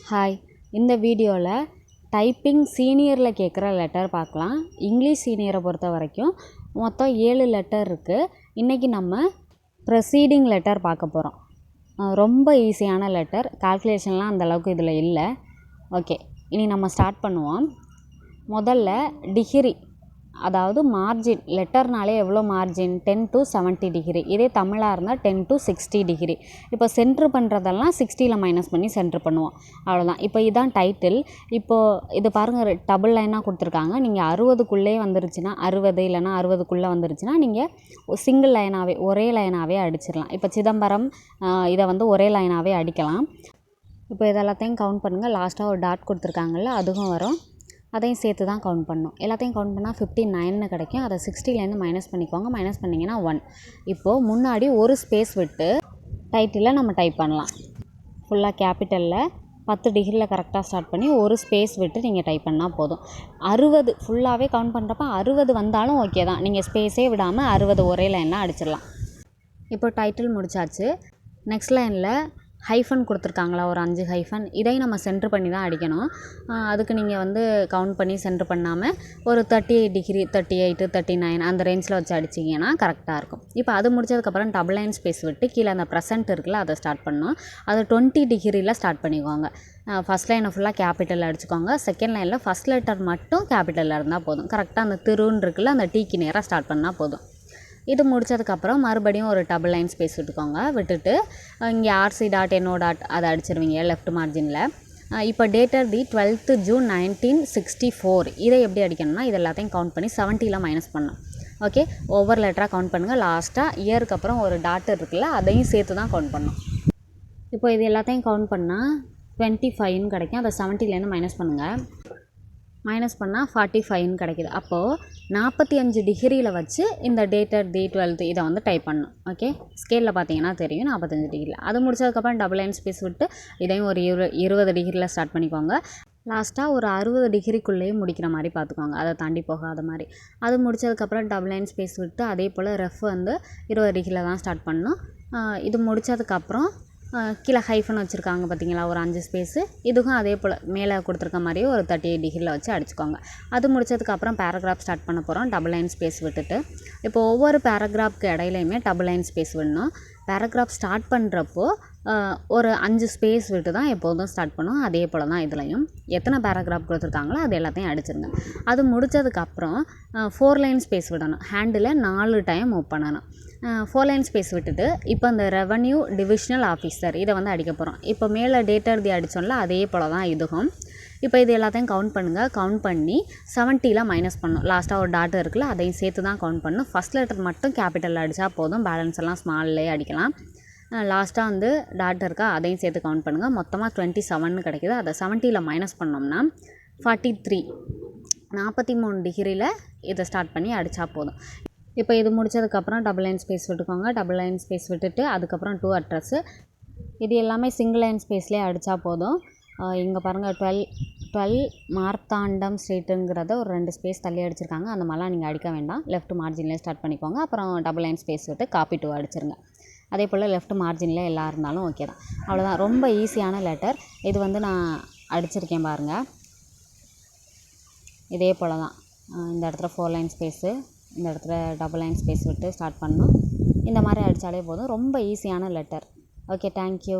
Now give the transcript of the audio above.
Hi, இந்த வீடியோவில் typing சீனியரில் கேட்குற லெட்டர் பார்க்கலாம். இங்கிலீஷ் சீனியரை பொறுத்த வரைக்கும் மொத்தம் 7 லெட்டர் இருக்குது. இன்றைக்கி நம்ம ப்ரொசீடிங் லெட்டர் பார்க்க போகிறோம். ரொம்ப ஈஸியான லெட்டர், கால்குலேஷன்லாம் அந்தளவுக்கு இதில் இல்லை. ஓகே, இனி நம்ம ஸ்டார்ட் பண்ணுவோம். முதல்ல டிகிரி, அதாவது மார்ஜின். லெட்டர்னாலே எவ்வளோ மார்ஜின்? 10 to 70 degree. இதே தமிழாக இருந்தால் 10 to 60 டிகிரி. இப்போ சென்ட்ரு பண்ணுறதெல்லாம் 60ல் மைனஸ் பண்ணி சென்ட்ரு பண்ணுவோம், அவ்வளோதான். இப்போ இதுதான் டைட்டில். இப்போது இது பாருங்கள், டபுள் லைனாக கொடுத்துருக்காங்க. நீங்கள் 60க்குள்ளே வந்துருச்சுன்னா 60, இல்லைனா 60க்குள்ளே வந்துருச்சுன்னா நீங்கள் சிங்கிள் லைனாகவே, ஒரே லைனாகவே அடிச்சிடலாம். இப்போ சிதம்பரம், இதை வந்து ஒரே லைனாகவே அடிக்கலாம். இப்போ இதெல்லாத்தையும் கவுண்ட் பண்ணுங்கள். லாஸ்ட்டாக ஒரு டாட் கொடுத்துருக்காங்கல்ல, அதுவும் வரும். அதையும் சேர்த்து தான் கவுண்ட் பண்ணணும். எல்லாத்தையும் கவுண்ட் பண்ணால் 59 கிடைக்கும். அதை 60லேருந்து மைனஸ் பண்ணிக்கோங்க. மைனஸ் பண்ணிங்கன்னா 1. இப்போது முன்னாடி ஒரு ஸ்பேஸ் விட்டு டைட்டிலில் நம்ம டைப் பண்ணலாம். ஃபுல்லாக கேபிட்டலில் 10 டிகிரியில் கரெக்டாக ஸ்டார்ட் பண்ணி ஒரு ஸ்பேஸ் விட்டு நீங்கள் டைப் பண்ணால் போதும். 60 ஃபுல்லாகவே கவுண்ட் பண்ணுறப்ப 60 வந்தாலும் ஓகே தான். நீங்கள் ஸ்பேஸே விடாமல் 60 ஒரே லைனில் அடிச்சிடலாம். இப்போ டைட்டில் முடிச்சாச்சு. நெக்ஸ்ட் லைனில் ஹைஃபன் கொடுத்துருக்காங்களா, ஒரு 5 ஹைஃபன். இதையும் நம்ம சென்ட்ரு பண்ணி தான் அடிக்கணும். அதுக்கு நீங்கள் வந்து கவுண்ட் பண்ணி சென்ட்ரு பண்ணாமல் ஒரு 38 டிகிரி, 38, 39 அந்த ரேஞ்சில் வச்சு அடிச்சிங்கன்னா கரெக்டாக இருக்கும். இப்போ அது முடிச்சதுக்கப்புறம் டபுள் லைன் ஸ்பேஸ் விட்டு கீழே அந்த ப்ரெசென்ட் இருக்குல்ல, அதை ஸ்டார்ட் பண்ணணும். அதை 20 டிகிரியில் ஸ்டார்ட் பண்ணிக்கோங்க. ஃபஸ்ட் லைனை ஃபுல்லாக கேபிட்டலில் அடிச்சுக்கோங்க. செகண்ட் லைனில் ஃபஸ்ட் லெட்டர் மட்டும் கேபிட்டலில் இருந்தால் போதும். கரெக்டாக அந்த திருன்னு இருக்குல்ல, அந்த டீக்கு நேராக ஸ்டார்ட் பண்ணால் போதும். இது முடித்ததுக்கப்புறம் மறுபடியும் ஒரு டபுள் லைன் ஸ்பேஸ் விட்டுக்கோங்க. விட்டுட்டு இங்கே RC டாட் NO டாட் அதை அடிச்சிருவீங்க லெஃப்ட் மார்ஜினில். இப்போ டேட்டர் தி 12th June 1964. இதை எப்படி அடிக்கணும்னா, இது எல்லாத்தையும் கவுண்ட் பண்ணி 70ல் மைனஸ் பண்ணணும். ஓகே, ஒவ்வொரு லெட்டராக கவுண்ட் பண்ணுங்கள். லாஸ்ட்டாக இயருக்கு அப்புறம் ஒரு டாட் இருக்குல்ல, அதையும் சேர்த்து தான் கவுண்ட் பண்ணணும். இப்போ இது எல்லாத்தையும் கவுண்ட் பண்ணால் 25ன்னு கிடைக்கும். அதை 70லேருந்து மைனஸ் பண்ணுங்கள். மைனஸ் பண்ணால் 45ன்னு கிடைக்கிது. அப்போது 45 டிகிரியில் வச்சு இந்த டேட்டட் தி 12th இதை வந்து டைப் பண்ணணும். ஓகே, ஸ்கேலில் பார்த்தீங்கன்னா தெரியும் 45 டிகிரியில். அது முடிச்சதுக்கப்புறம் டபுள் லைன் ஸ்பேஸ் விட்டு இதையும் ஒரு 20 டிகிரியில் ஸ்டார்ட் பண்ணிக்கோங்க. லாஸ்ட்டாக ஒரு 60 டிகிரிக்குள்ளேயே முடிக்கிற மாதிரி பார்த்துக்கோங்க, அதை தாண்டி போகாத மாதிரி. அது முடிச்சதுக்கப்புறம் டபுள் லைன் ஸ்பேஸ் விட்டு அதே போல் ரெஃப் வந்து 20 டிகிரியில் தான் ஸ்டார்ட் பண்ணணும். இது முடித்ததுக்கப்புறம் கீழே ஹைஃபன் வச்சுருக்காங்க பார்த்தீங்களா, ஒரு 5 ஸ்பேஸு. இதுக்கும் அதே போல் மேலே கொடுத்துருக்க மாதிரியே ஒரு 38 டிகிரியில் வச்சு அடிச்சுக்கோங்க. அது முடிச்சதுக்கப்புறம் பேராகிராஃப் ஸ்டார்ட் பண்ண போகிறோம் டபுள் லைன் ஸ்பேஸ் விட்டுட்டு. இப்போ ஒவ்வொரு பேராகிராஃப்க்கு இடையிலையுமே டபுள் லைன் ஸ்பேஸ் விடணும். பேராகிராஃப் ஸ்டார்ட் பண்ணுறப்போ ஒரு 5 ஸ்பேஸ் விட்டு தான் எப்போதும் ஸ்டார்ட் பண்ணும். அதே போல் தான் இதுலையும் எத்தனை பேராகிராஃப் கொடுத்துருக்காங்களோ அது எல்லாத்தையும் அடிச்சிருங்க. அது முடித்ததுக்கப்புறம் 4 லைன் ஸ்பேஸ் விடணும். ஹேண்டில் 4 டைம் மூவ் பண்ணணும். 4 லைன் ஸ்பேஸ் விட்டுட்டு இப்போ இந்த ரெவன்யூ டிவிஷனல் ஆஃபீஸர் இதை வந்து அடிக்க போகிறோம். இப்போ மேலே டேட்டர் தி அடித்தோம்ல, அதே போல் தான் இதுவும். இப்போ இது எல்லாத்தையும் கவுண்ட் பண்ணுங்கள். கவுண்ட் பண்ணி 70ல் மைனஸ் பண்ணணும். லாஸ்ட்டாக ஒரு டாட் இருக்குல்ல, அதையும் சேர்த்து தான் கவுண்ட் பண்ணணும். ஃபஸ்ட் லெட்டர் மட்டும் கேபிட்டலில் அடித்தா போதும், பேலன்ஸ் எல்லாம் ஸ்மால்லே அடிக்கலாம். லாஸ்ட்டாக வந்து டாட் இருக்கா, அதையும் சேர்த்து கவுண்ட் பண்ணுங்கள். மொத்தமாக 27ன்னு கிடைக்கிது. அதை 70ல் மைனஸ் பண்ணோம்னா 43, 43 டிகிரியில் இதை ஸ்டார்ட் பண்ணி அடித்தா போதும். இப்போ இது முடிச்சதுக்கப்புறம் டபுள் லைன் ஸ்பேஸ் விட்டுக்கோங்க. டபுள் லைன் ஸ்பேஸ் விட்டுட்டு அதுக்கப்புறம் 2 அட்ரஸ்ஸு. இது எல்லாமே சிங்கிள் லைன் ஸ்பேஸ்லேயே அடித்தா போதும். இங்கே பாருங்கள், 12 மார்த்தாண்டம் ஸ்ட்ரீட்டுங்கிறத ஒரு 2 ஸ்பேஸ் தள்ளி அடிச்சிருக்காங்க. அந்த மாதிரிலாம் நீங்கள் அடிக்க வேண்டாம். லெஃப்ட் மார்ஜின்லேயே ஸ்டார்ட் பண்ணிக்கோங்க. அப்புறம் டபுள் லைன் ஸ்பேஸ் விட்டு காப்பி 2 அடிச்சிருங்க. அதே போல் லெஃப்ட் மார்ஜினில் எல்லாம் இருந்தாலும் ஓகே தான். அவ்வளோதான், ரொம்ப ஈஸியான லெட்டர். இது வந்து நான் அடிச்சிருக்கேன் பாருங்கள். இதே போல் தான் இந்த இடத்துல 4 லைன் ஸ்பேஸு, இந்த இடத்துல டபுள் லைன் ஸ்பேஸ் விட்டு ஸ்டார்ட் பண்ணணும். இந்த மாதிரி அடித்தாலே போதும். ரொம்ப ஈஸியான லெட்டர். Okay, thank you.